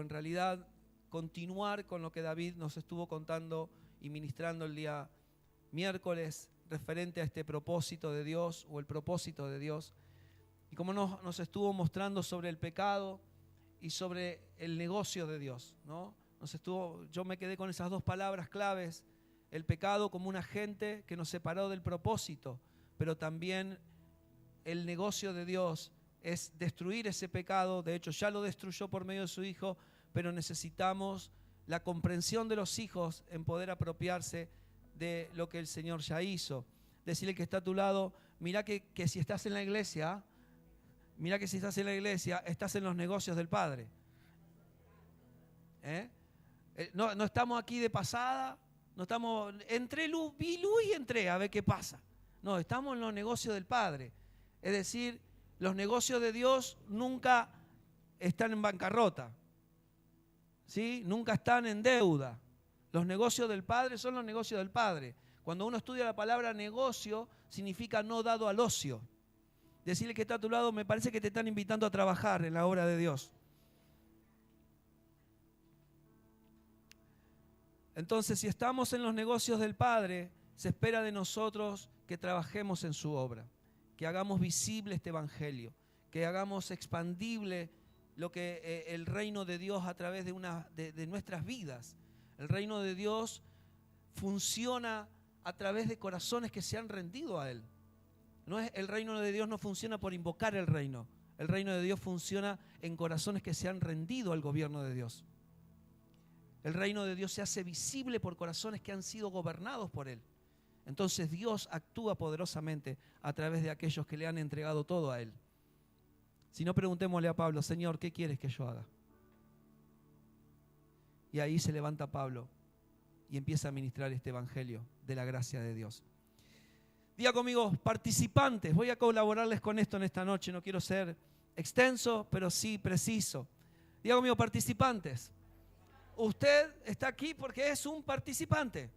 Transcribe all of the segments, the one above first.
en realidad continuar con lo que David nos estuvo contando y ministrando el día miércoles referente a este propósito de Dios o el propósito de Dios. Y como nos estuvo mostrando sobre el pecado y sobre el negocio de Dios, ¿no? Yo me quedé con esas dos palabras claves: el pecado como un agente que nos separó del propósito, pero también el negocio de Dios es destruir ese pecado. De hecho, ya lo destruyó por medio de su Hijo, pero necesitamos la comprensión de los hijos en poder apropiarse de lo que el Señor ya hizo. Decirle que está a tu lado: mira que si estás en la iglesia, estás en los negocios del Padre. No estamos aquí de pasada, no estamos, vi luz y entré a ver qué pasa. No, estamos en los negocios del Padre. Es decir, los negocios de Dios nunca están en bancarrota, ¿sí? Nunca están en deuda. Los negocios del Padre son los negocios del Padre. Cuando uno estudia la palabra negocio, significa no dado al ocio. Decirle que está a tu lado: me parece que te están invitando a trabajar en la obra de Dios. Entonces, si estamos en los negocios del Padre, se espera de nosotros que trabajemos en su obra, que hagamos visible este evangelio, que hagamos expandible lo que el reino de Dios a través de nuestras vidas. El reino de Dios funciona a través de corazones que se han rendido a Él. El reino de Dios no funciona por invocar el reino. El reino de Dios funciona en corazones que se han rendido al gobierno de Dios. El reino de Dios se hace visible por corazones que han sido gobernados por Él. Entonces Dios actúa poderosamente a través de aquellos que le han entregado todo a Él. Si no, preguntémosle a Pablo: Señor, ¿qué quieres que yo haga? Y ahí se levanta Pablo y empieza a ministrar este evangelio de la gracia de Dios. Diga conmigo: participantes. Voy a colaborarles con esto en esta noche. No quiero ser extenso, pero sí preciso. Diga conmigo: participantes. Usted está aquí porque es un participante.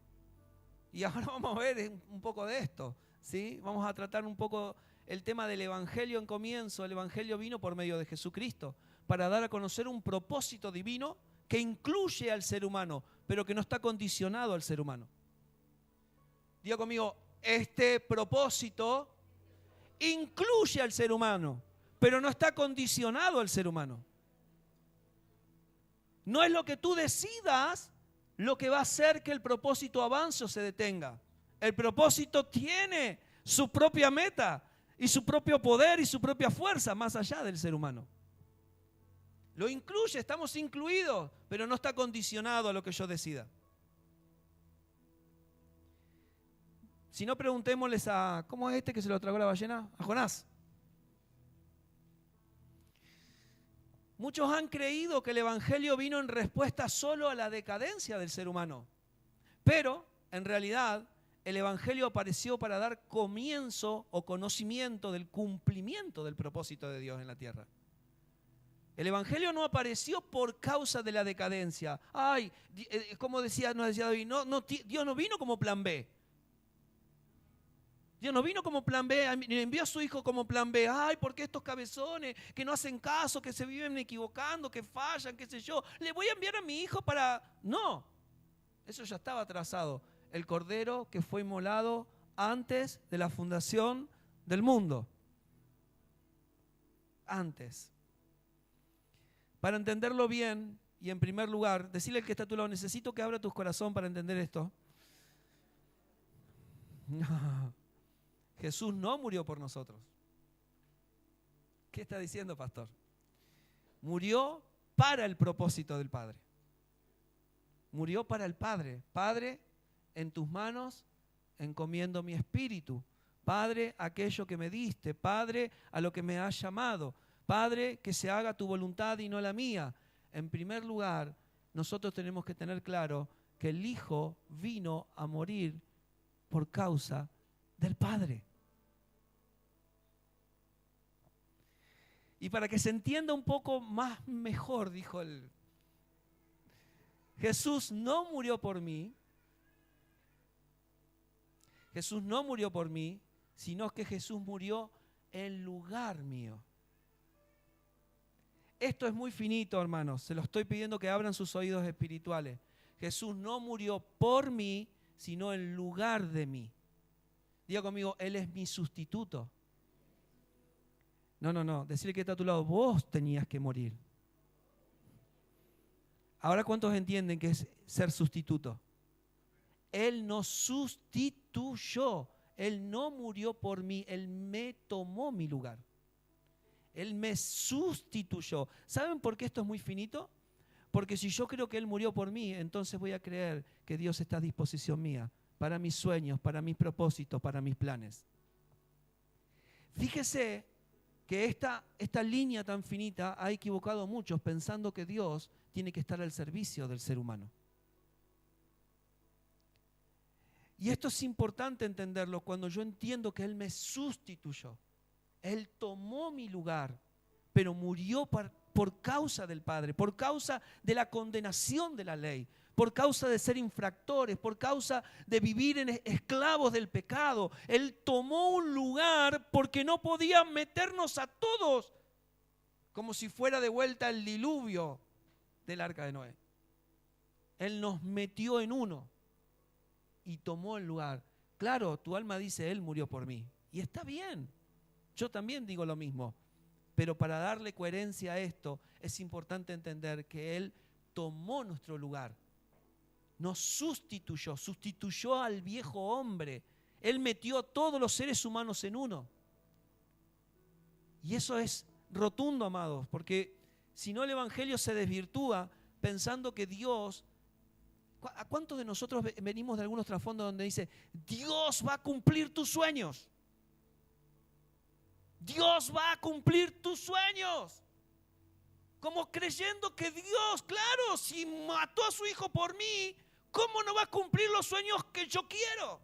Y ahora vamos a ver un poco de esto, ¿sí? Vamos a tratar un poco el tema del evangelio en comienzo. El evangelio vino por medio de Jesucristo para dar a conocer un propósito divino que incluye al ser humano, pero que no está condicionado al ser humano. Diga conmigo: este propósito incluye al ser humano, pero no está condicionado al ser humano. No es lo que tú decidas lo que va a hacer que el propósito avance o se detenga. El propósito tiene su propia meta y su propio poder y su propia fuerza más allá del ser humano. Lo incluye, estamos incluidos, pero no está condicionado a lo que yo decida. Si no, preguntémosles a, ¿cómo es este que se lo tragó la ballena? A Jonás. Muchos han creído que el evangelio vino en respuesta solo a la decadencia del ser humano. Pero, en realidad, el evangelio apareció para dar comienzo o conocimiento del cumplimiento del propósito de Dios en la tierra. El evangelio no apareció por causa de la decadencia. Ay, como nos decía David, Dios no vino como plan B. Dios no vino como plan B, envió a su Hijo como plan B. Ay, ¿por qué estos cabezones que no hacen caso, que se viven equivocando, que fallan, qué sé yo? Le voy a enviar a mi Hijo para... No, eso ya estaba trazado. El Cordero que fue inmolado antes de la fundación del mundo. Antes. Para entenderlo bien, y en primer lugar, decirle al que está a tu lado: necesito que abra tu corazón para entender esto. Jesús no murió por nosotros. ¿Qué está diciendo, pastor? Murió para el propósito del Padre. Murió para el Padre. Padre, en tus manos encomiendo mi espíritu. Padre, aquello que me diste. Padre, a lo que me has llamado. Padre, que se haga tu voluntad y no la mía. En primer lugar, nosotros tenemos que tener claro que el Hijo vino a morir por causa del Padre. Y para que se entienda un poco más mejor, dijo él, Jesús no murió por mí. Jesús no murió por mí, sino que Jesús murió en lugar mío. Esto es muy finito, hermanos. Se lo estoy pidiendo que abran sus oídos espirituales. Jesús no murió por mí, sino en lugar de mí. Diga conmigo, Él es mi sustituto. No. Decirle que está a tu lado, vos tenías que morir. Ahora, ¿cuántos entienden que es ser sustituto? Él nos sustituyó. Él no murió por mí, Él me tomó mi lugar. Él me sustituyó. ¿Saben por qué esto es muy finito? Porque si yo creo que Él murió por mí, entonces voy a creer que Dios está a disposición mía para mis sueños, para mis propósitos, para mis planes. Fíjese que esta línea tan finita ha equivocado a muchos pensando que Dios tiene que estar al servicio del ser humano. Y esto es importante entenderlo cuando yo entiendo que Él me sustituyó. Él tomó mi lugar, pero murió por causa del Padre, por causa de la condenación de la ley, por causa de ser infractores, por causa de vivir en esclavos del pecado. Él tomó un lugar porque no podía meternos a todos, como si fuera de vuelta el diluvio del arca de Noé. Él nos metió en uno y tomó el lugar. Claro, tu alma dice, Él murió por mí. Y está bien, yo también digo lo mismo. Pero para darle coherencia a esto, es importante entender que Él tomó nuestro lugar. Nos sustituyó al viejo hombre. Él metió a todos los seres humanos en uno. Y eso es rotundo, amados, porque si no el Evangelio se desvirtúa pensando que Dios... ¿A cuántos de nosotros venimos de algunos trasfondos donde dice, Dios va a cumplir tus sueños? Dios va a cumplir tus sueños. Como creyendo que Dios, claro, si mató a su hijo por mí, ¿cómo no va a cumplir los sueños que yo quiero?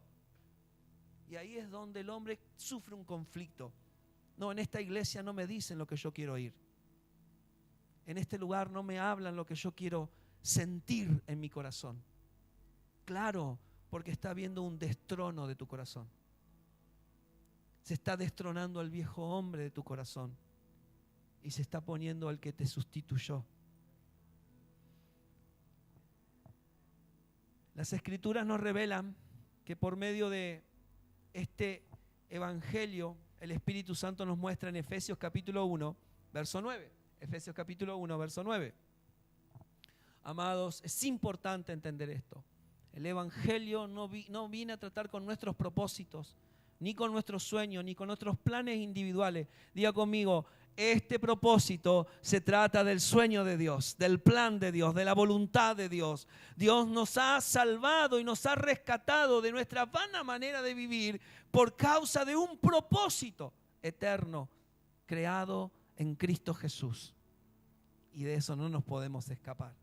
Y ahí es donde el hombre sufre un conflicto. No, en esta iglesia no me dicen lo que yo quiero oír. En este lugar no me hablan lo que yo quiero sentir en mi corazón. Claro, porque está habiendo un destrono de tu corazón. Se está destronando al viejo hombre de tu corazón y se está poniendo al que te sustituyó. Las Escrituras nos revelan que por medio de este Evangelio el Espíritu Santo nos muestra en Efesios capítulo 1, verso 9. Efesios capítulo 1, verso 9. Amados, es importante entender esto. El Evangelio no viene a tratar con nuestros propósitos, ni con nuestros sueños, ni con nuestros planes individuales. Diga conmigo, este propósito se trata del sueño de Dios, del plan de Dios, de la voluntad de Dios. Dios nos ha salvado y nos ha rescatado de nuestra vana manera de vivir por causa de un propósito eterno creado en Cristo Jesús. Y de eso no nos podemos escapar.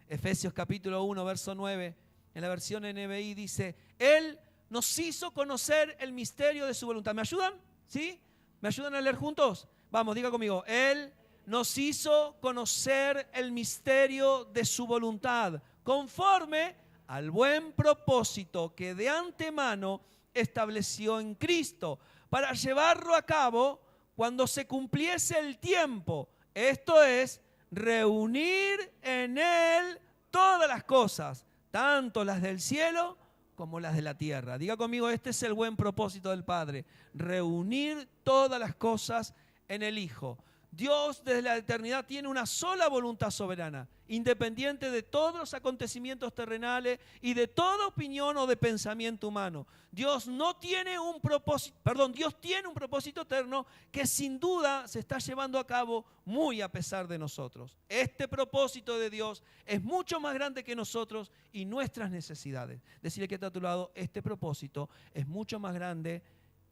Efesios capítulo 1, verso 9, en la versión NBI dice, Él nos hizo conocer el misterio de su voluntad. ¿Me ayudan? ¿Sí? ¿Me ayudan a leer juntos? Vamos, diga conmigo. Él nos hizo conocer el misterio de su voluntad, conforme al buen propósito que de antemano estableció en Cristo, para llevarlo a cabo cuando se cumpliese el tiempo. Esto es, reunir en Él todas las cosas, tanto las del cielo como las de la tierra. Diga conmigo, este es el buen propósito del Padre, reunir todas las cosas en el Hijo. Dios desde la eternidad tiene una sola voluntad soberana, independiente de todos los acontecimientos terrenales y de toda opinión o de pensamiento humano. Dios tiene un propósito eterno que sin duda se está llevando a cabo muy a pesar de nosotros. Este propósito de Dios es mucho más grande que nosotros y nuestras necesidades. Decirle que está a tu lado, este propósito es mucho más grande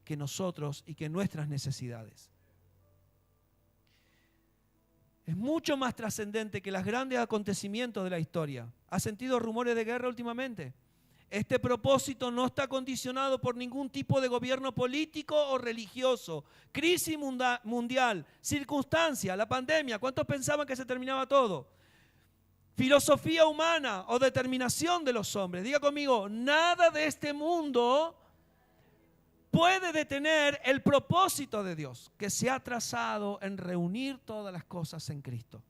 que nosotros y que nuestras necesidades. Es mucho más trascendente que los grandes acontecimientos de la historia. ¿Has sentido rumores de guerra últimamente? Este propósito no está condicionado por ningún tipo de gobierno político o religioso. Crisis mundial, circunstancia, la pandemia. ¿Cuántos pensaban que se terminaba todo? Filosofía humana o determinación de los hombres. Diga conmigo, nada de este mundo puede detener el propósito de Dios que se ha trazado en reunir todas las cosas en Cristo.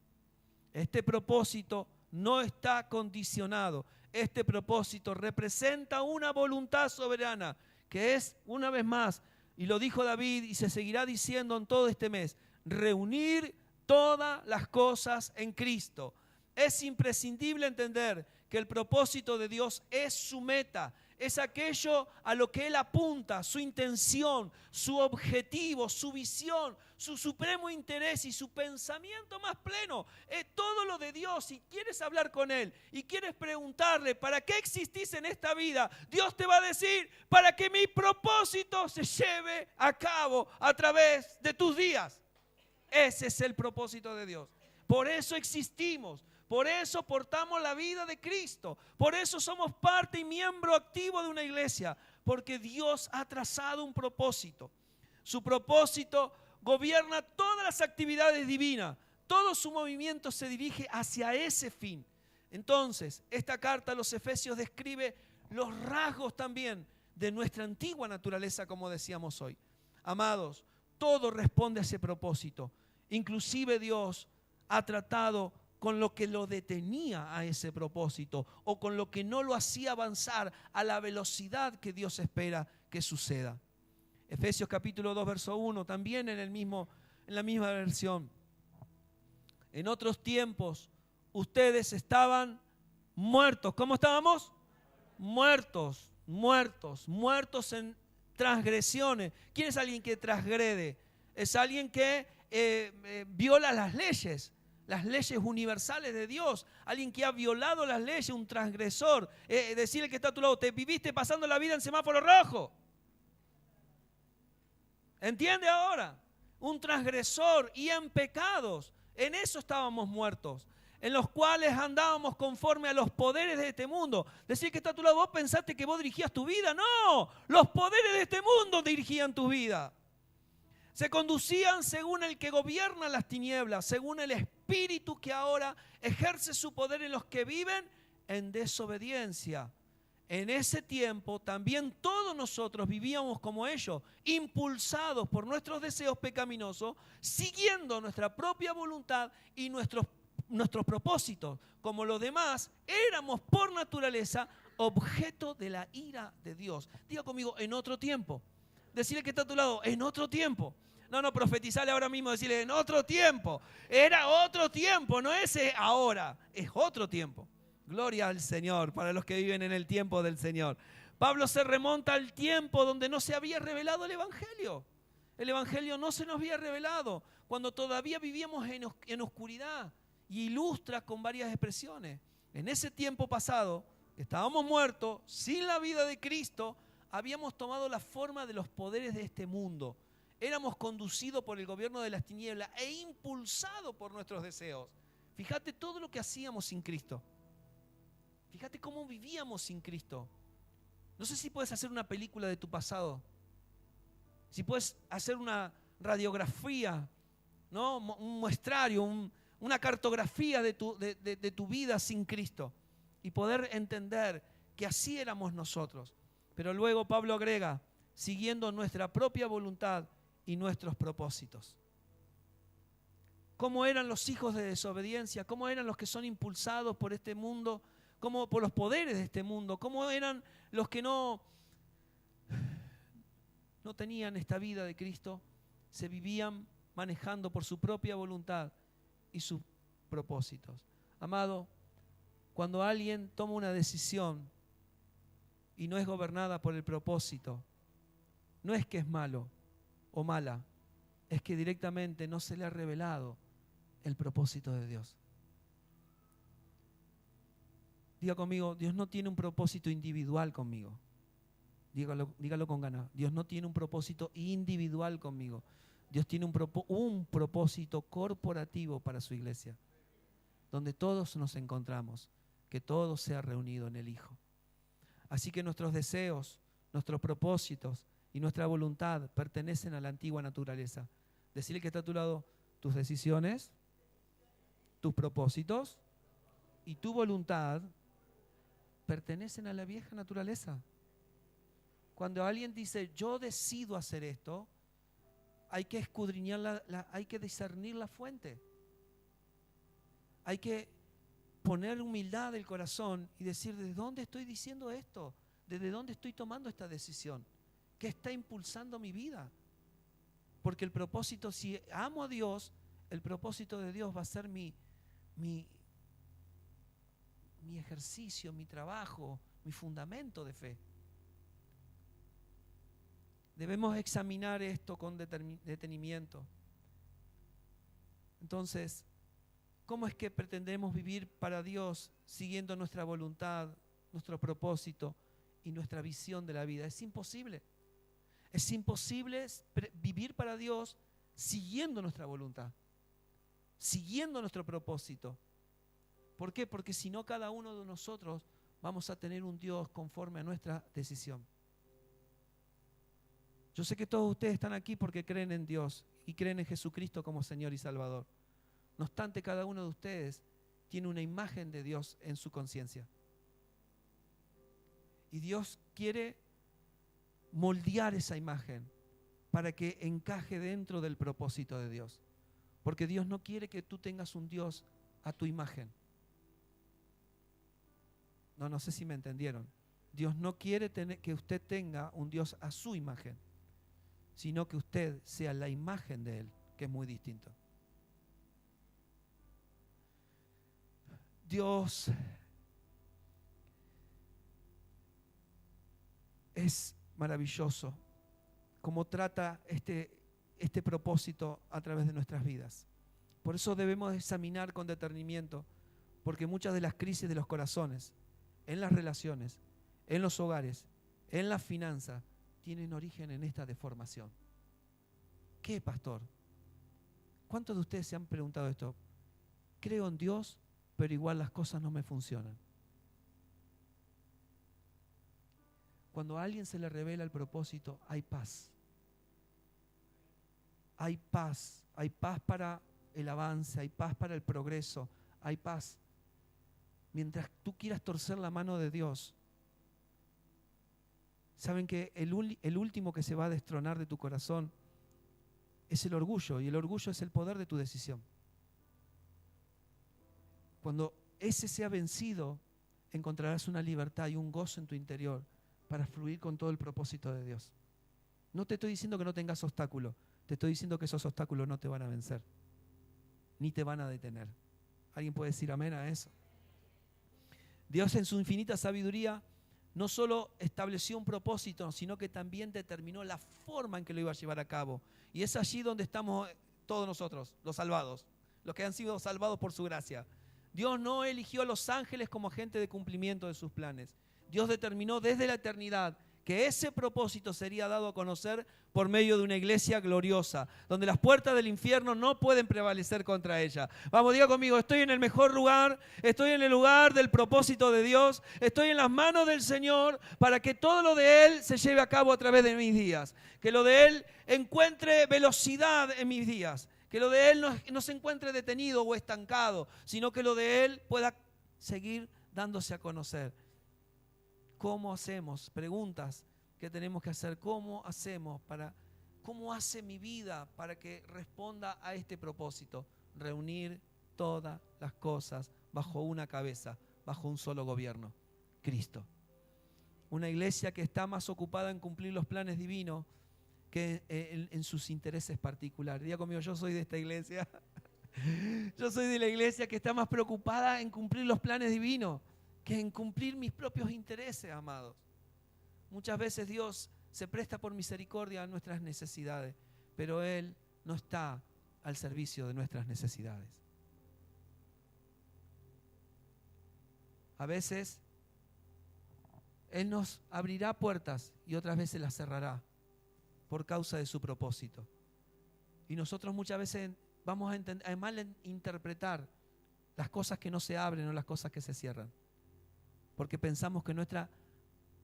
Este propósito no está condicionado. Este propósito representa una voluntad soberana, que es, una vez más, y lo dijo David y se seguirá diciendo en todo este mes, reunir todas las cosas en Cristo. Es imprescindible entender que el propósito de Dios es su meta, es aquello a lo que Él apunta, su intención, su objetivo, su visión, su supremo interés y su pensamiento más pleno. Es todo lo de Dios. Si quieres hablar con Él y quieres preguntarle ¿para qué existís en esta vida? Dios te va a decir para que mi propósito se lleve a cabo a través de tus días. Ese es el propósito de Dios. Por eso existimos. Por eso portamos la vida de Cristo. Por eso somos parte y miembro activo de una iglesia. Porque Dios ha trazado un propósito. Su propósito gobierna todas las actividades divinas. Todo su movimiento se dirige hacia ese fin. Entonces, esta carta a los Efesios describe los rasgos también de nuestra antigua naturaleza, como decíamos hoy. Amados, todo responde a ese propósito. Inclusive Dios ha tratado con lo que lo detenía a ese propósito o con lo que no lo hacía avanzar a la velocidad que Dios espera que suceda. Efesios capítulo 2, verso 1, también en la misma versión. En otros tiempos ustedes estaban muertos. ¿Cómo estábamos? Muertos en transgresiones. ¿Quién es alguien que transgrede? Es alguien que viola las leyes universales de Dios, alguien que ha violado las leyes, un transgresor. Decirle que está a tu lado, te viviste pasando la vida en semáforo rojo. ¿Entiende ahora? Un transgresor y en pecados. En eso estábamos muertos, en los cuales andábamos conforme a los poderes de este mundo. Decir que está a tu lado, vos pensaste que vos dirigías tu vida. No, los poderes de este mundo dirigían tu vida. Se conducían según el que gobierna las tinieblas, según el espíritu que ahora ejerce su poder en los que viven en desobediencia. En ese tiempo también todos nosotros vivíamos como ellos, impulsados por nuestros deseos pecaminosos, siguiendo nuestra propia voluntad y nuestros propósitos. Como los demás, éramos por naturaleza objeto de la ira de Dios. Diga conmigo, en otro tiempo. Decirle que está a tu lado, en otro tiempo. No, profetizarle ahora mismo, decirle, en otro tiempo. Era otro tiempo, no es ahora, es otro tiempo. Gloria al Señor para los que viven en el tiempo del Señor. Pablo se remonta al tiempo donde no se había revelado el Evangelio. El Evangelio no se nos había revelado cuando todavía vivíamos en oscuridad, y ilustra con varias expresiones. En ese tiempo pasado, que estábamos muertos, sin la vida de Cristo, habíamos tomado la forma de los poderes de este mundo. Éramos conducidos por el gobierno de las tinieblas e impulsados por nuestros deseos. Fíjate todo lo que hacíamos sin Cristo. Fíjate cómo vivíamos sin Cristo. No sé si puedes hacer una película de tu pasado. Si puedes hacer una radiografía, ¿no? Un muestrario, una cartografía de tu vida sin Cristo. Y poder entender que así éramos nosotros. Pero luego Pablo agrega, siguiendo nuestra propia voluntad y nuestros propósitos. ¿Cómo eran los hijos de desobediencia? ¿Cómo eran los que son impulsados por este mundo? ¿Cómo por los poderes de este mundo? ¿Cómo eran los que no tenían esta vida de Cristo? Se vivían manejando por su propia voluntad y sus propósitos. Amado, cuando alguien toma una decisión y no es gobernada por el propósito, no es que es malo o mala, es que directamente no se le ha revelado el propósito de Dios. Diga conmigo, Dios no tiene un propósito individual conmigo. Dígalo con ganas. Dios no tiene un propósito individual conmigo. Dios tiene un propósito corporativo para su iglesia, donde todos nos encontramos, que todo sea reunido en el Hijo. Así que nuestros deseos, nuestros propósitos y nuestra voluntad pertenecen a la antigua naturaleza. Decirle que está a tu lado, tus decisiones, tus propósitos y tu voluntad pertenecen a la vieja naturaleza. Cuando alguien dice, yo decido hacer esto, hay que escudriñar, hay que discernir la fuente. Hay que poner humildad del corazón y decir, ¿desde dónde estoy diciendo esto? ¿Desde dónde estoy tomando esta decisión? ¿Qué está impulsando mi vida? Porque el propósito, si amo a Dios, el propósito de Dios va a ser mi ejercicio, mi trabajo, mi fundamento de fe. Debemos examinar esto con detenimiento. Entonces, ¿cómo es que pretendemos vivir para Dios siguiendo nuestra voluntad, nuestro propósito y nuestra visión de la vida? Es imposible. Es imposible vivir para Dios siguiendo nuestra voluntad, siguiendo nuestro propósito. ¿Por qué? Porque si no, cada uno de nosotros vamos a tener un Dios conforme a nuestra decisión. Yo sé que todos ustedes están aquí porque creen en Dios y creen en Jesucristo como Señor y Salvador. No obstante, cada uno de ustedes tiene una imagen de Dios en su conciencia. Y Dios quiere moldear esa imagen para que encaje dentro del propósito de Dios. Porque Dios no quiere que tú tengas un Dios a tu imagen. No sé si me entendieron. Dios no quiere que usted tenga un Dios a su imagen, sino que usted sea la imagen de Él, que es muy distinto. Dios es maravilloso como trata este propósito a través de nuestras vidas. Por eso debemos examinar con detenimiento, porque muchas de las crisis de los corazones, en las relaciones, en los hogares, en las finanzas, tienen origen en esta deformación. ¿Qué, pastor? ¿Cuántos de ustedes se han preguntado esto? Creo en Dios, pero igual las cosas no me funcionan. Cuando a alguien se le revela el propósito, hay paz. Hay paz para el avance, hay paz para el progreso, hay paz. Mientras tú quieras torcer la mano de Dios, saben que el último que se va a destronar de tu corazón es el orgullo, y el orgullo es el poder de tu decisión. Cuando ese sea vencido, encontrarás una libertad y un gozo en tu interior para fluir con todo el propósito de Dios. No te estoy diciendo que no tengas obstáculos, te estoy diciendo que esos obstáculos no te van a vencer, ni te van a detener. ¿Alguien puede decir amén a eso? Dios en su infinita sabiduría no solo estableció un propósito, sino que también determinó la forma en que lo iba a llevar a cabo. Y es allí donde estamos todos nosotros, los salvados, los que han sido salvados por su gracia. Dios no eligió a los ángeles como agente de cumplimiento de sus planes. Dios determinó desde la eternidad que ese propósito sería dado a conocer por medio de una iglesia gloriosa, donde las puertas del infierno no pueden prevalecer contra ella. Vamos, diga conmigo, estoy en el mejor lugar, estoy en el lugar del propósito de Dios, estoy en las manos del Señor para que todo lo de Él se lleve a cabo a través de mis días, que lo de Él encuentre velocidad en mis días, que lo de Él no se encuentre detenido o estancado, sino que lo de Él pueda seguir dándose a conocer. ¿Cómo hacemos? Preguntas que tenemos que hacer. ¿Cómo hace mi vida para que responda a este propósito? Reunir todas las cosas bajo una cabeza, bajo un solo gobierno, Cristo. Una iglesia que está más ocupada en cumplir los planes divinos que en sus intereses particulares. Diga conmigo, yo soy de esta iglesia. Yo soy de la iglesia que está más preocupada en cumplir los planes divinos que en cumplir mis propios intereses, amados. Muchas veces Dios se presta por misericordia a nuestras necesidades, pero Él no está al servicio de nuestras necesidades. A veces Él nos abrirá puertas y otras veces las cerrará por causa de su propósito. Y nosotros muchas veces vamos a malinterpretar las cosas que no se abren o las cosas que se cierran, porque pensamos que nuestra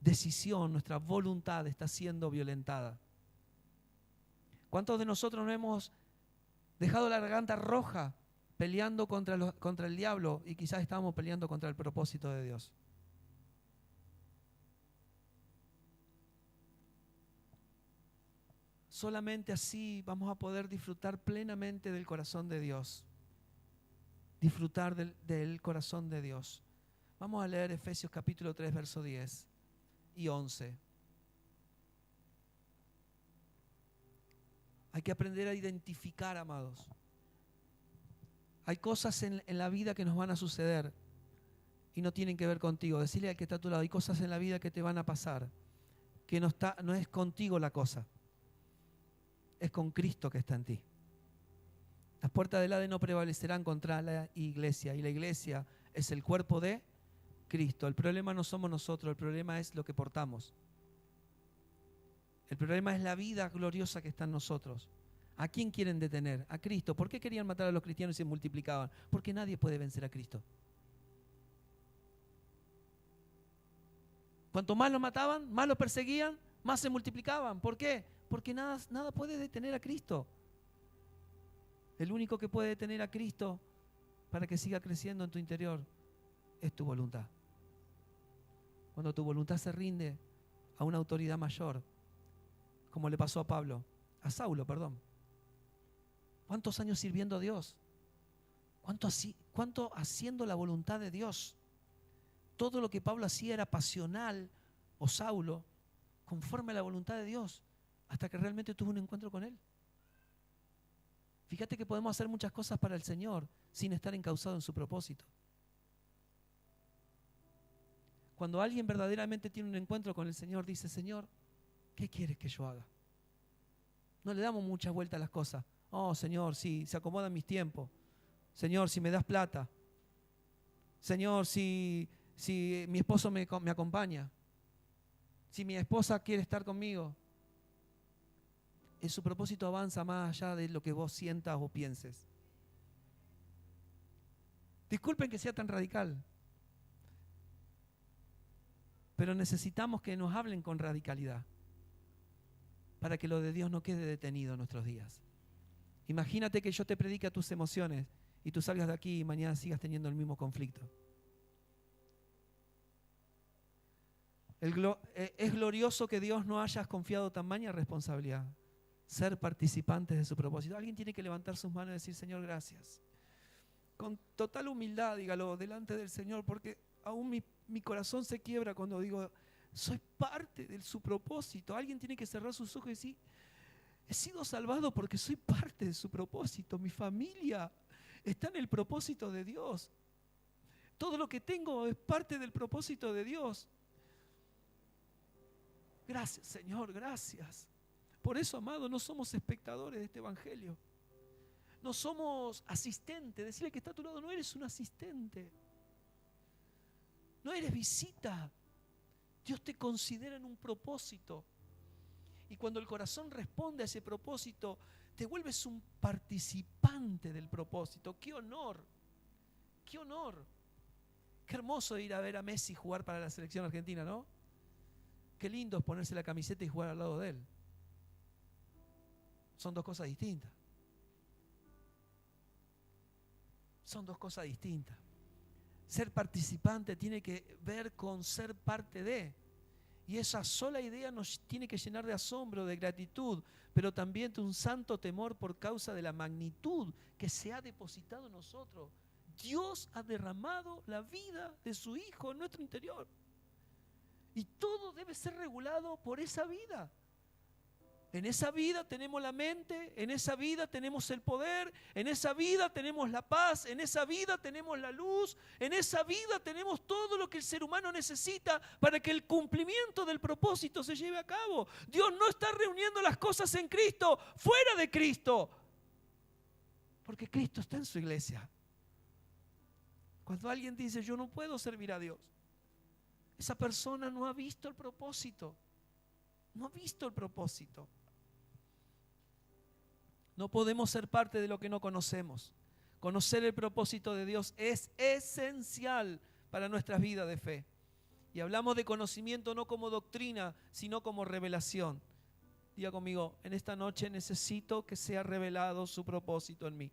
decisión, nuestra voluntad está siendo violentada. ¿Cuántos de nosotros no hemos dejado la garganta roja peleando contra el diablo y quizás estamos peleando contra el propósito de Dios? Solamente así vamos a poder disfrutar plenamente del corazón de Dios. disfrutar del corazón de Dios. Vamos a leer Efesios capítulo 3, verso 10 y 11. Hay que aprender a identificar, amados. Hay cosas en la vida que nos van a suceder y no tienen que ver contigo. Decirle al que está a tu lado, hay cosas en la vida que te van a pasar, que no es contigo la cosa, es con Cristo que está en ti. Las puertas del Hades no prevalecerán contra la iglesia, y la iglesia es el cuerpo de Cristo. El problema no somos nosotros, el problema es lo que portamos. El problema es la vida gloriosa que está en nosotros. ¿A quién quieren detener? A Cristo. ¿Por qué querían matar a los cristianos y se multiplicaban? Porque nadie puede vencer a Cristo. Cuanto más los mataban, más los perseguían, más se multiplicaban. ¿Por qué? Porque nada puede detener a Cristo. El único que puede detener a Cristo para que siga creciendo en tu interior es tu voluntad. Cuando tu voluntad se rinde a una autoridad mayor, como le pasó a Saulo, perdón. ¿Cuántos años sirviendo a Dios? ¿Cuánto haciendo la voluntad de Dios? Todo lo que Pablo hacía era pasional, o Saulo, conforme a la voluntad de Dios, hasta que realmente tuvo un encuentro con Él. Fíjate que podemos hacer muchas cosas para el Señor sin estar encauzado en su propósito. Cuando alguien verdaderamente tiene un encuentro con el Señor, dice: Señor, ¿qué quieres que yo haga? No le damos muchas vueltas a las cosas. Oh, Señor, si se acomodan mis tiempos. Señor, si me das plata. Señor, si mi esposo me acompaña. Si mi esposa quiere estar conmigo. Su propósito avanza más allá de lo que vos sientas o pienses. Disculpen que sea tan radical, pero necesitamos que nos hablen con radicalidad para que lo de Dios no quede detenido en nuestros días. Imagínate que yo te predique a tus emociones y tú salgas de aquí y mañana sigas teniendo el mismo conflicto. Es glorioso que Dios no haya confiado tamaña responsabilidad. Ser participantes de su propósito. Alguien tiene que levantar sus manos y decir: Señor, gracias. Con total humildad, dígalo delante del Señor, porque aún mi corazón se quiebra cuando digo: soy parte de su propósito. Alguien tiene que cerrar sus ojos y decir: he sido salvado porque soy parte de su propósito. Mi familia está en el propósito de Dios. Todo lo que tengo es parte del propósito de Dios. Gracias, Señor, gracias. Por eso, amado, no somos espectadores de este evangelio. No somos asistentes. Decirle que está a tu lado: no eres un asistente. No eres visita. Dios te considera en un propósito. Y cuando el corazón responde a ese propósito, te vuelves un participante del propósito. ¡Qué honor! ¡Qué honor! Qué hermoso ir a ver a Messi jugar para la selección argentina, ¿no? Qué lindo es ponerse la camiseta y jugar al lado de él. Son dos cosas distintas. Son dos cosas distintas. Ser participante tiene que ver con ser parte de. Y esa sola idea nos tiene que llenar de asombro, de gratitud, pero también de un santo temor por causa de la magnitud que se ha depositado en nosotros. Dios ha derramado la vida de su Hijo en nuestro interior. Y todo debe ser regulado por esa vida. En esa vida tenemos la mente, en esa vida tenemos el poder, en esa vida tenemos la paz, en esa vida tenemos la luz, en esa vida tenemos todo lo que el ser humano necesita para que el cumplimiento del propósito se lleve a cabo. Dios no está reuniendo las cosas en Cristo, fuera de Cristo, porque Cristo está en su iglesia. Cuando alguien dice: yo no puedo servir a Dios, esa persona no ha visto el propósito. No ha visto el propósito. No podemos ser parte de lo que no conocemos. Conocer el propósito de Dios es esencial para nuestras vidas de fe. Y hablamos de conocimiento no como doctrina, sino como revelación. Diga conmigo: en esta noche necesito que sea revelado su propósito en mí.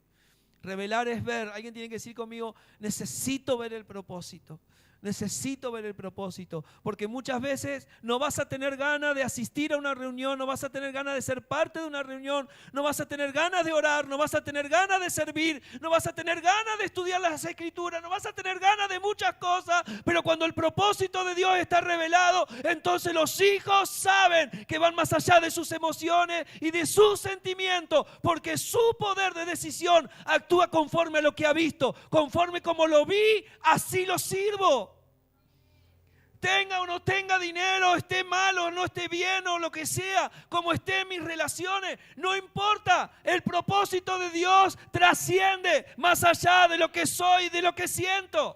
Revelar es ver. Alguien tiene que decir conmigo: necesito ver el propósito. Necesito ver el propósito, porque muchas veces no vas a tener ganas de asistir a una reunión, no vas a tener ganas de ser parte de una reunión, no vas a tener ganas de orar, no vas a tener ganas de servir, no vas a tener ganas de estudiar las escrituras, no vas a tener ganas de muchas cosas, pero cuando el propósito de Dios está revelado, entonces los hijos saben que van más allá de sus emociones y de sus sentimientos, porque su poder de decisión actúa conforme a lo que ha visto, conforme como lo vi, así lo sirvo. Tenga o no tenga dinero, esté malo o no esté bien o lo que sea, como esté en mis relaciones, no importa. El propósito de Dios trasciende más allá de lo que soy, de lo que siento.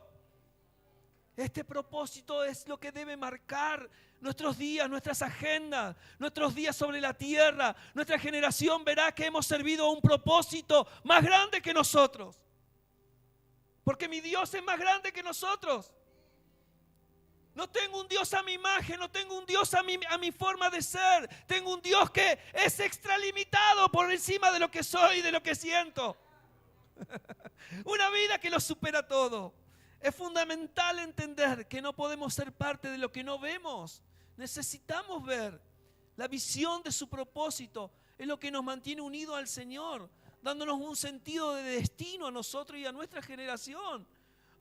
Este propósito es lo que debe marcar nuestros días, nuestras agendas, nuestros días sobre la tierra. Nuestra generación verá que hemos servido a un propósito más grande que nosotros. Porque mi Dios es más grande que nosotros. No tengo un Dios a mi imagen, no tengo un Dios a mi forma de ser. Tengo un Dios que es extralimitado por encima de lo que soy y de lo que siento. Una vida que lo supera todo. Es fundamental entender que no podemos ser parte de lo que no vemos. Necesitamos ver la visión de su propósito. Es lo que nos mantiene unidos al Señor, dándonos un sentido de destino a nosotros y a nuestra generación.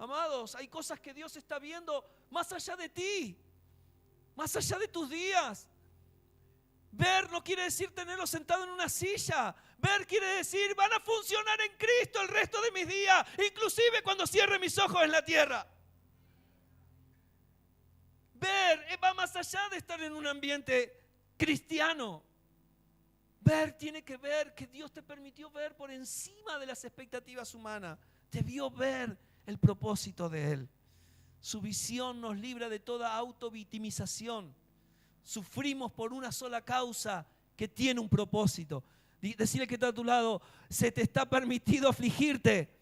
Amados, hay cosas que Dios está viendo más allá de ti, más allá de tus días. Ver no quiere decir tenerlo sentado en una silla. Ver quiere decir van a funcionar en Cristo el resto de mis días, inclusive cuando cierre mis ojos en la tierra. Ver va más allá de estar en un ambiente cristiano. Ver tiene que ver que Dios te permitió ver por encima de las expectativas humanas. Te vio ver el propósito de Él. Su visión nos libra de toda autovictimización. Sufrimos por una sola causa que tiene un propósito. Decirle que está a tu lado, se te está permitido afligirte.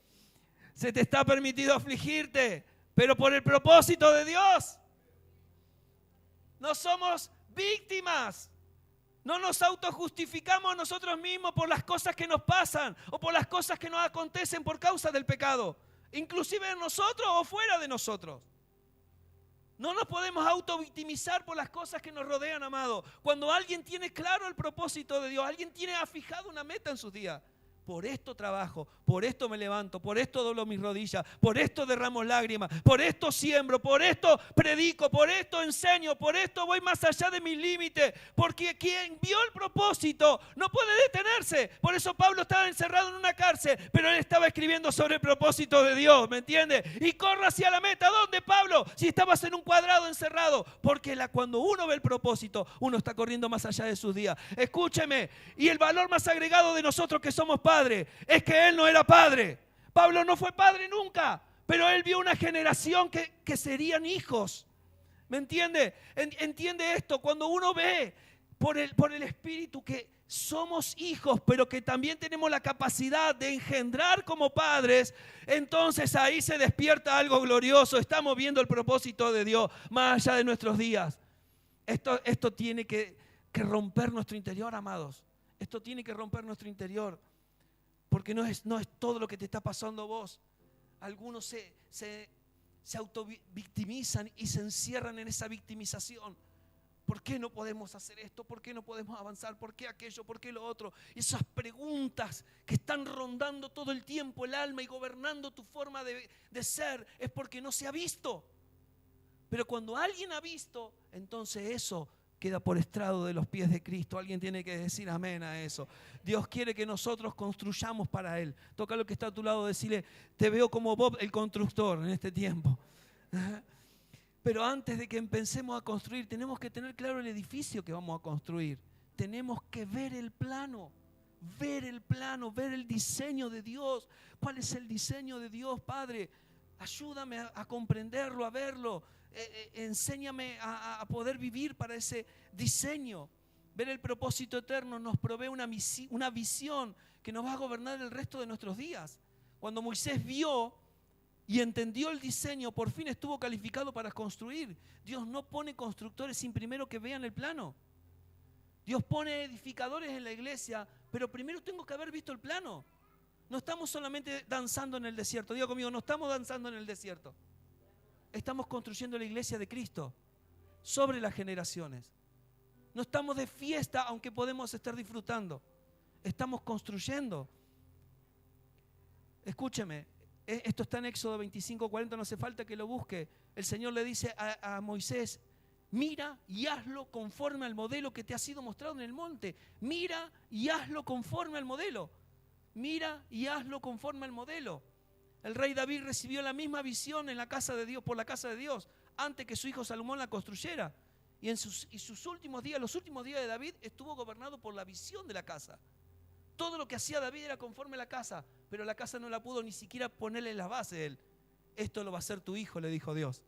Se te está permitido afligirte, pero por el propósito de Dios. No somos víctimas. No nos autojustificamos nosotros mismos por las cosas que nos pasan o por las cosas que nos acontecen por causa del pecado. Inclusive en nosotros o fuera de nosotros. No nos podemos autovictimizar por las cosas que nos rodean, amado. Cuando alguien tiene claro el propósito de Dios, alguien ha fijado una meta en sus días. Por esto trabajo, por esto me levanto, por esto doblo mis rodillas, por esto derramo lágrimas, por esto siembro, por esto predico, por esto enseño, por esto voy más allá de mis límites, porque quien vio el propósito no puede detenerse. Por eso Pablo estaba encerrado en una cárcel, pero él estaba escribiendo sobre el propósito de Dios, ¿me entiendes? Y corre hacia la meta. ¿Dónde, Pablo? Si estabas en un cuadrado encerrado, porque cuando uno ve el propósito, uno está corriendo más allá de sus días. Escúcheme, y el valor más agregado de nosotros que somos padres es que él no era padre. Pablo no fue padre nunca, pero él vio una generación que serían hijos. ¿Me entiende? Entiende esto. Cuando uno ve por el Espíritu que somos hijos, pero que también tenemos la capacidad de engendrar como padres, entonces ahí se despierta algo glorioso. Estamos viendo el propósito de Dios más allá de nuestros días. Esto tiene que romper nuestro interior, amados. Esto tiene que romper nuestro interior. Porque no es todo lo que te está pasando a vos. Algunos se autovictimizan y se encierran en esa victimización. ¿Por qué no podemos hacer esto? ¿Por qué no podemos avanzar? ¿Por qué aquello? ¿Por qué lo otro? Esas preguntas que están rondando todo el tiempo el alma y gobernando tu forma de ser es porque no se ha visto. Pero cuando alguien ha visto, entonces eso queda por estrado de los pies de Cristo. Alguien tiene que decir amén a eso. Dios quiere que nosotros construyamos para Él. Toca lo que está a tu lado, decirle, te veo como Bob el constructor en este tiempo. Pero antes de que empecemos a construir, tenemos que tener claro el edificio que vamos a construir. Tenemos que ver el plano, ver el diseño de Dios. ¿Cuál es el diseño de Dios, Padre? Ayúdame a comprenderlo, a verlo. Enséñame a poder vivir para ese diseño. Ver el propósito eterno nos provee una visión que nos va a gobernar el resto de nuestros días. Cuando Moisés vio y entendió el diseño, por fin estuvo calificado para construir. Dios no pone constructores sin primero que vean el plano. Dios pone edificadores en la iglesia, pero primero tengo que haber visto el plano. No estamos solamente danzando en el desierto. Diga conmigo, no estamos danzando en el desierto. estamos construyendo la iglesia de Cristo sobre las generaciones. No estamos de fiesta, aunque podemos estar disfrutando. Estamos construyendo. Escúcheme, esto está en Éxodo 25:40, no hace falta que lo busque. El Señor le dice a Moisés: mira y hazlo conforme al modelo que te ha sido mostrado en el monte. Mira y hazlo conforme al modelo. Mira y hazlo conforme al modelo. El rey David recibió la misma visión en la casa de Dios, por la casa de Dios, antes que su hijo Salomón la construyera. Y sus últimos días, los últimos días de David, estuvo gobernado por la visión de la casa. Todo lo que hacía David era conforme a la casa, pero la casa no la pudo ni siquiera ponerle las bases de él. Esto lo va a hacer tu hijo, le dijo Dios.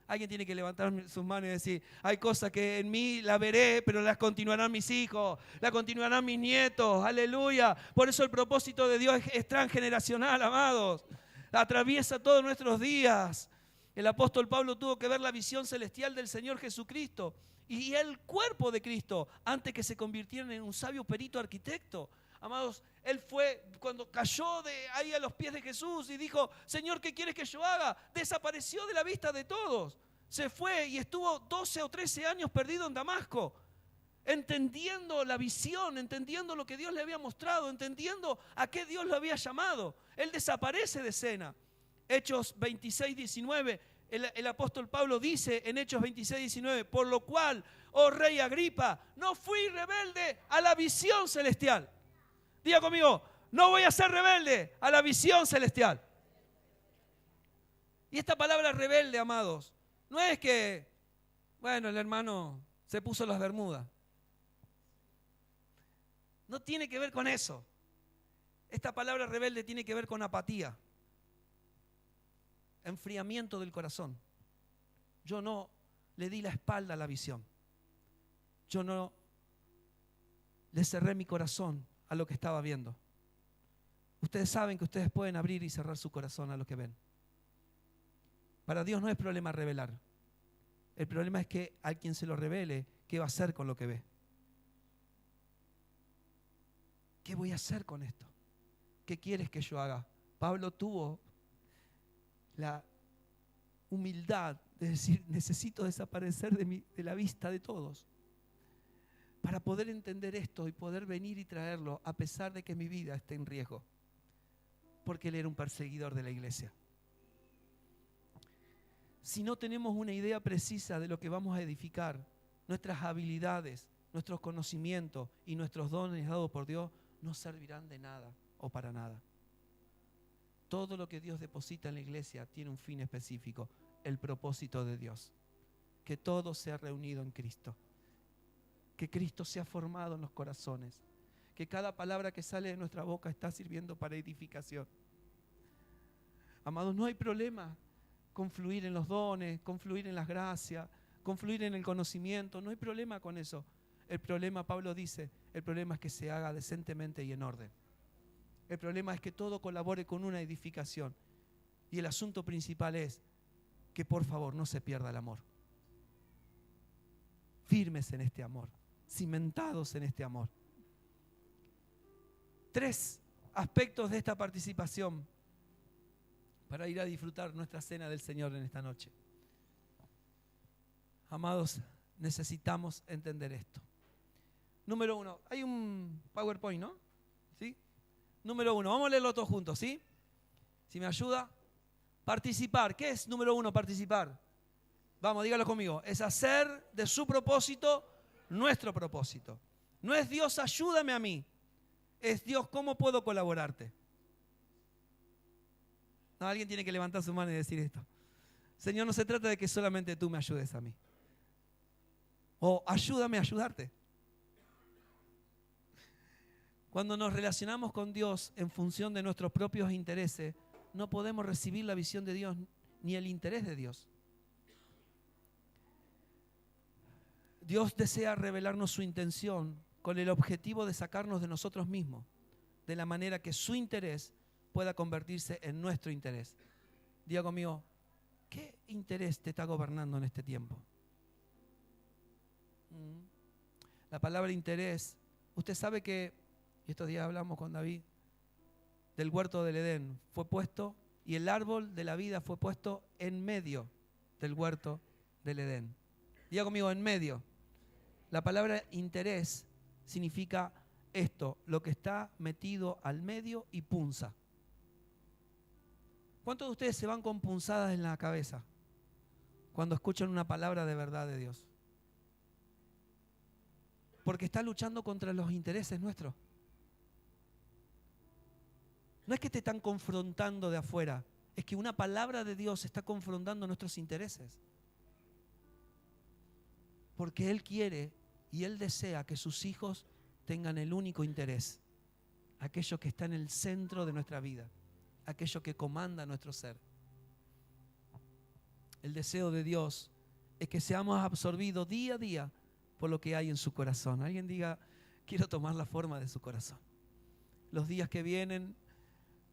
Alguien tiene que levantar sus manos y decir: hay cosas que en mí las veré, pero las continuarán mis hijos, las continuarán mis nietos. Aleluya. Por eso el propósito de Dios es transgeneracional, amados. Atraviesa todos nuestros días. El apóstol Pablo tuvo que ver la visión celestial del Señor Jesucristo y el cuerpo de Cristo antes que se convirtieran en un sabio perito arquitecto. Amados, él fue cuando cayó ahí a los pies de Jesús y dijo: Señor, ¿qué quieres que yo haga? Desapareció de la vista de todos. Se fue y estuvo 12 o 13 años perdido en Damasco, entendiendo la visión, entendiendo lo que Dios le había mostrado, entendiendo a qué Dios lo había llamado. Él desaparece de escena. Hechos 26:19, el apóstol Pablo dice en Hechos 26:19: por lo cual, oh rey Agripa, no fui rebelde a la visión celestial. Diga conmigo: no voy a ser rebelde a la visión celestial. Y esta palabra rebelde, amados, no es que, bueno, el hermano se puso las bermudas. No tiene que ver con eso. Esta palabra rebelde tiene que ver con apatía, enfriamiento del corazón. Yo no le di la espalda a la visión. Yo no le cerré mi corazón a lo que estaba viendo. Ustedes saben que ustedes pueden abrir y cerrar su corazón a lo que ven. Para Dios no es problema revelar. El problema es que a quien se lo revele, ¿qué va a hacer con lo que ve? ¿Qué voy a hacer con esto? ¿Qué quieres que yo haga? Pablo tuvo la humildad de decir: necesito desaparecer de la vista de todos para poder entender esto y poder venir y traerlo a pesar de que mi vida esté en riesgo, porque él era un perseguidor de la iglesia. Si no tenemos una idea precisa de lo que vamos a edificar, nuestras habilidades, nuestros conocimientos y nuestros dones dados por Dios no servirán de nada o para nada. Todo lo que Dios deposita en la iglesia tiene un fin específico: el propósito de Dios. Que todo sea reunido en Cristo. Que Cristo sea formado en los corazones. Que cada palabra que sale de nuestra boca está sirviendo para edificación. Amados, no hay problema con fluir en los dones, con fluir en las gracias, con fluir en el conocimiento. No hay problema con eso. El problema, Pablo dice, el problema es que se haga decentemente y en orden. El problema es que todo colabore con una edificación. Y el asunto principal es que por favor no se pierda el amor. Firmes en este amor, cimentados en este amor. 3 aspectos de esta participación para ir a disfrutar nuestra cena del Señor en esta noche. Amados, necesitamos entender esto. Número 1, hay un PowerPoint, ¿no? ¿Sí? Número 1, vamos a leerlo todos juntos, ¿sí? Si me ayuda. Participar. ¿Qué es número 1? Participar. Vamos, dígalo conmigo. Es hacer de su propósito nuestro propósito. No es Dios, ayúdame a mí. Es Dios, ¿cómo puedo colaborarte? No, alguien tiene que levantar su mano y decir esto. Señor, no se trata de que solamente tú me ayudes a mí. O ayúdame a ayudarte. Cuando nos relacionamos con Dios en función de nuestros propios intereses, no podemos recibir la visión de Dios ni el interés de Dios. Dios desea revelarnos su intención con el objetivo de sacarnos de nosotros mismos, de la manera que su interés pueda convertirse en nuestro interés. Diga conmigo, ¿qué interés te está gobernando en este tiempo? La palabra interés, usted sabe que, y estos días hablamos con David, del huerto del Edén fue puesto, y el árbol de la vida fue puesto en medio del huerto del Edén. Diga conmigo, en medio. La palabra interés significa esto, lo que está metido al medio y punza. ¿Cuántos de ustedes se van con punzadas en la cabeza cuando escuchan una palabra de verdad de Dios? Porque está luchando contra los intereses nuestros. No es que te están confrontando de afuera, es que una palabra de Dios está confrontando nuestros intereses. Porque Él quiere y Él desea que sus hijos tengan el único interés, aquello que está en el centro de nuestra vida, aquello que comanda nuestro ser. El deseo de Dios es que seamos absorbidos día a día por lo que hay en su corazón. Alguien diga, quiero tomar la forma de su corazón. Los días que vienen,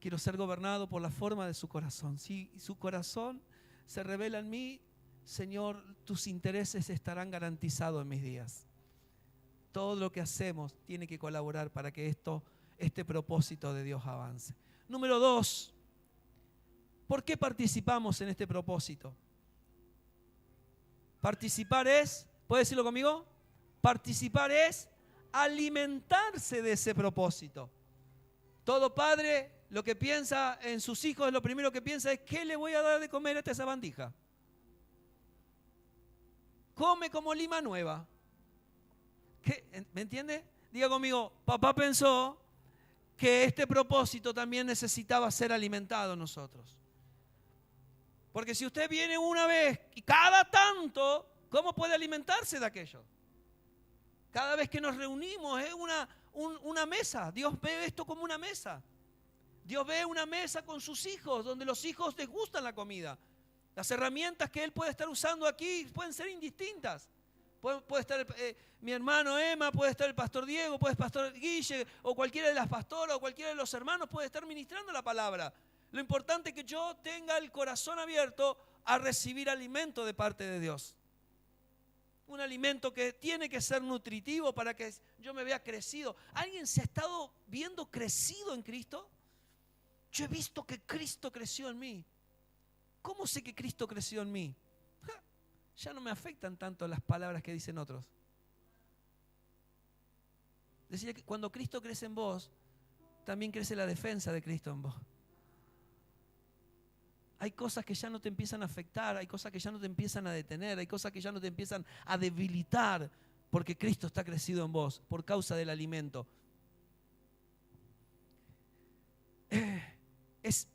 quiero ser gobernado por la forma de su corazón. Si su corazón se revela en mí, Señor, tus intereses estarán garantizados en mis días. Todo lo que hacemos tiene que colaborar para que este propósito de Dios avance. Número 2, ¿por qué participamos en este propósito? Participar es, ¿puede decirlo conmigo? Participar es alimentarse de ese propósito. Todo padre lo que piensa en sus hijos, lo primero que piensa es, ¿qué le voy a dar de comer a esta sabandija? Come como lima nueva. ¿Me entiende? Diga conmigo, papá pensó que este propósito también necesitaba ser alimentado en nosotros. Porque si usted viene una vez y cada tanto, ¿cómo puede alimentarse de aquello? Cada vez que nos reunimos es una mesa. Dios ve esto como una mesa. Dios ve una mesa con sus hijos, donde los hijos les gustan la comida. Las herramientas que Él puede estar usando aquí pueden ser indistintas. Puede estar mi hermano Emma, puede estar el pastor Diego, puede estar el pastor Guille, o cualquiera de las pastoras, o cualquiera de los hermanos puede estar ministrando la palabra. Lo importante es que yo tenga el corazón abierto a recibir alimento de parte de Dios. Un alimento que tiene que ser nutritivo para que yo me vea crecido. ¿Alguien se ha estado viendo crecido en Cristo? Yo he visto que Cristo creció en mí. ¿Cómo sé que Cristo creció en mí? Ya no me afectan tanto las palabras que dicen otros. Decía que cuando Cristo crece en vos, también crece la defensa de Cristo en vos. Hay cosas que ya no te empiezan a afectar, hay cosas que ya no te empiezan a detener, hay cosas que ya no te empiezan a debilitar, porque Cristo está crecido en vos, por causa del alimento. Es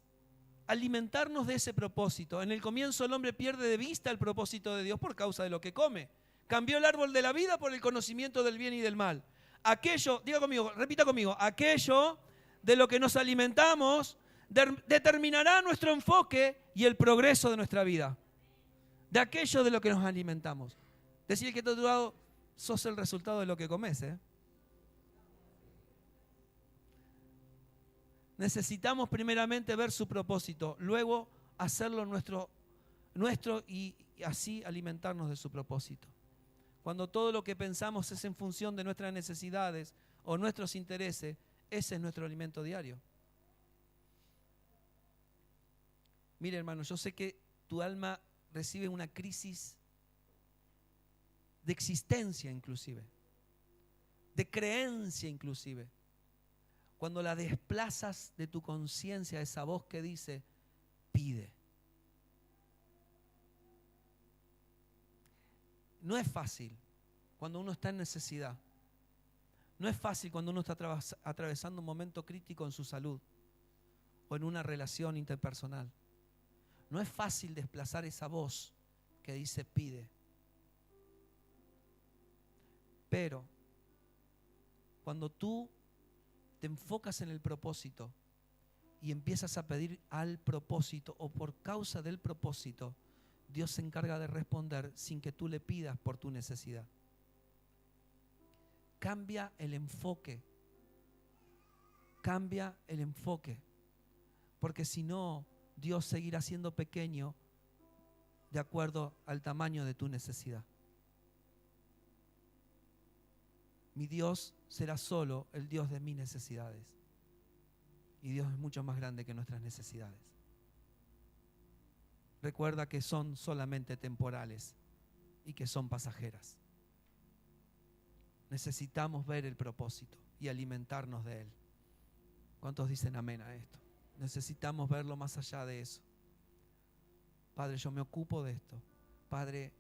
alimentarnos de ese propósito. En el comienzo el hombre pierde de vista el propósito de Dios por causa de lo que come. Cambió el árbol de la vida por el conocimiento del bien y del mal. Aquello, diga conmigo, repita conmigo, aquello de lo que nos alimentamos determinará nuestro enfoque y el progreso de nuestra vida. De aquello de lo que nos alimentamos. Decir que a tu lado, sos el resultado de lo que comes, ¿eh? Necesitamos primeramente ver su propósito, luego hacerlo nuestro y así alimentarnos de su propósito. Cuando todo lo que pensamos es en función de nuestras necesidades o nuestros intereses, ese es nuestro alimento diario. Mire, hermano, yo sé que tu alma recibe una crisis de existencia inclusive, de creencia inclusive. Cuando la desplazas de tu conciencia, esa voz que dice, pide. No es fácil cuando uno está en necesidad. No es fácil cuando uno está atravesando un momento crítico en su salud o en una relación interpersonal. No es fácil desplazar esa voz que dice, pide. Pero cuando tú te enfocas en el propósito y empiezas a pedir al propósito o por causa del propósito, Dios se encarga de responder sin que tú le pidas por tu necesidad. Cambia el enfoque. Cambia el enfoque. Porque si no, Dios seguirá siendo pequeño de acuerdo al tamaño de tu necesidad. Mi Dios será solo el Dios de mis necesidades. Y Dios es mucho más grande que nuestras necesidades. recuerda que son solamente temporales y que son pasajeras. Necesitamos ver el propósito y alimentarnos de él. ¿Cuántos dicen amén a esto? Necesitamos verlo más allá de eso. Padre, yo me ocupo de esto. Padre,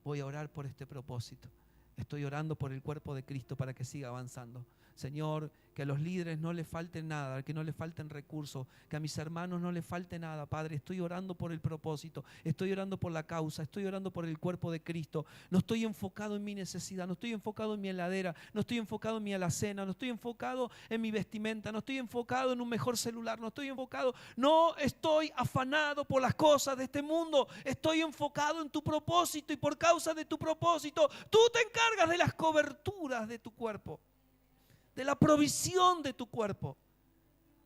voy a orar por este propósito. Estoy orando por el cuerpo de Cristo para que siga avanzando. Señor, que a los líderes no les falte nada, que no les falten recursos, que a mis hermanos no les falte nada. Padre, estoy orando por el propósito, estoy orando por la causa, estoy orando por el cuerpo de Cristo. No estoy enfocado en mi necesidad, no estoy enfocado en mi heladera, no estoy enfocado en mi alacena, no estoy enfocado en mi vestimenta, no estoy enfocado en un mejor celular, no estoy afanado por las cosas de este mundo. Estoy enfocado en tu propósito, y por causa de tu propósito, tú te encargas de las coberturas de tu cuerpo, de la provisión de tu cuerpo.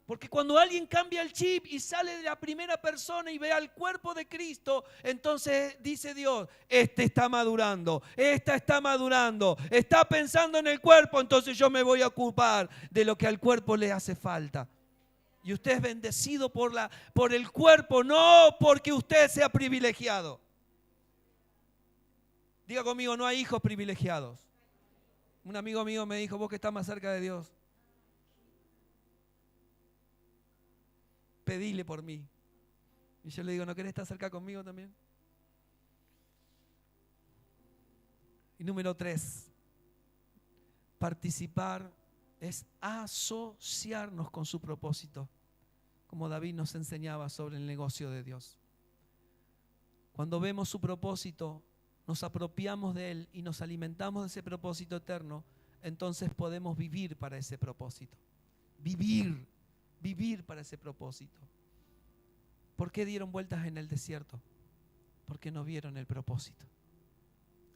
Porque cuando alguien cambia el chip y sale de la primera persona y ve al cuerpo de Cristo, entonces dice Dios, este está madurando, esta está madurando, está pensando en el cuerpo, entonces yo me voy a ocupar de lo que al cuerpo le hace falta. Y usted es bendecido por el cuerpo, no porque usted sea privilegiado. Diga conmigo, no hay hijos privilegiados. Un amigo mío me dijo, vos que estás más cerca de Dios, pedile por mí. Y yo le digo, ¿no querés estar cerca conmigo también? Y número 3, participar es asociarnos con su propósito, como David nos enseñaba sobre el negocio de Dios. Cuando vemos su propósito, nos apropiamos de él y nos alimentamos de ese propósito eterno, entonces podemos vivir para ese propósito. Vivir para ese propósito. ¿Por qué dieron vueltas en el desierto? Porque no vieron el propósito.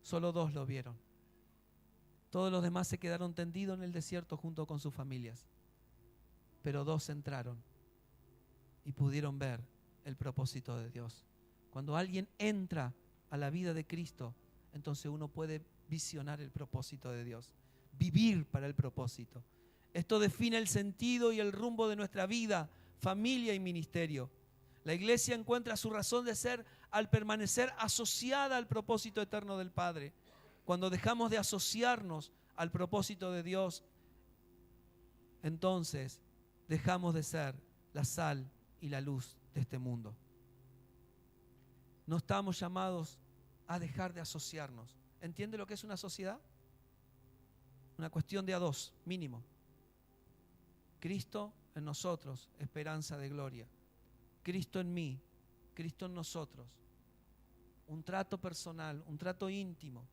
Solo 2 lo vieron. Todos los demás se quedaron tendidos en el desierto junto con sus familias. Pero 2 entraron y pudieron ver el propósito de Dios. Cuando alguien entra a la vida de Cristo, entonces uno puede visionar el propósito de Dios, vivir para el propósito. Esto define el sentido y el rumbo de nuestra vida, familia y ministerio. La iglesia encuentra su razón de ser al permanecer asociada al propósito eterno del Padre. Cuando dejamos de asociarnos al propósito de Dios, entonces dejamos de ser la sal y la luz de este mundo. No estamos llamados a dejar de asociarnos. ¿Entiende lo que es una sociedad? Una cuestión de a 2, mínimo. Cristo en nosotros, esperanza de gloria. Cristo en mí, Cristo en nosotros. Un trato personal, un trato íntimo.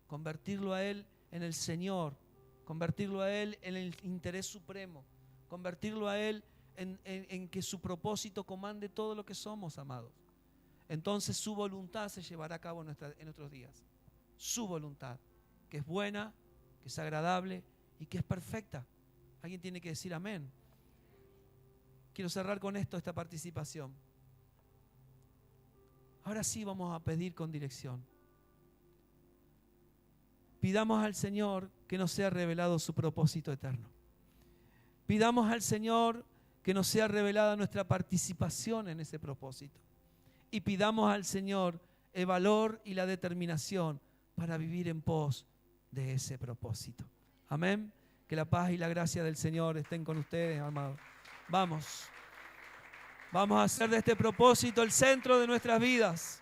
Convertirlo a Él en el Señor. Convertirlo a Él en el interés supremo. Convertirlo a Él en que su propósito comande todo lo que somos, amados. Entonces su voluntad se llevará a cabo en nuestros días. Su voluntad, que es buena, que es agradable y que es perfecta. Alguien tiene que decir amén. Quiero cerrar con esto esta participación. Ahora sí vamos a pedir con dirección. Pidamos al Señor que nos sea revelado su propósito eterno. Pidamos al Señor que nos sea revelada nuestra participación en ese propósito. Y pidamos al Señor el valor y la determinación para vivir en pos de ese propósito. Amén. Que la paz y la gracia del Señor estén con ustedes, amados. Vamos a hacer de este propósito el centro de nuestras vidas.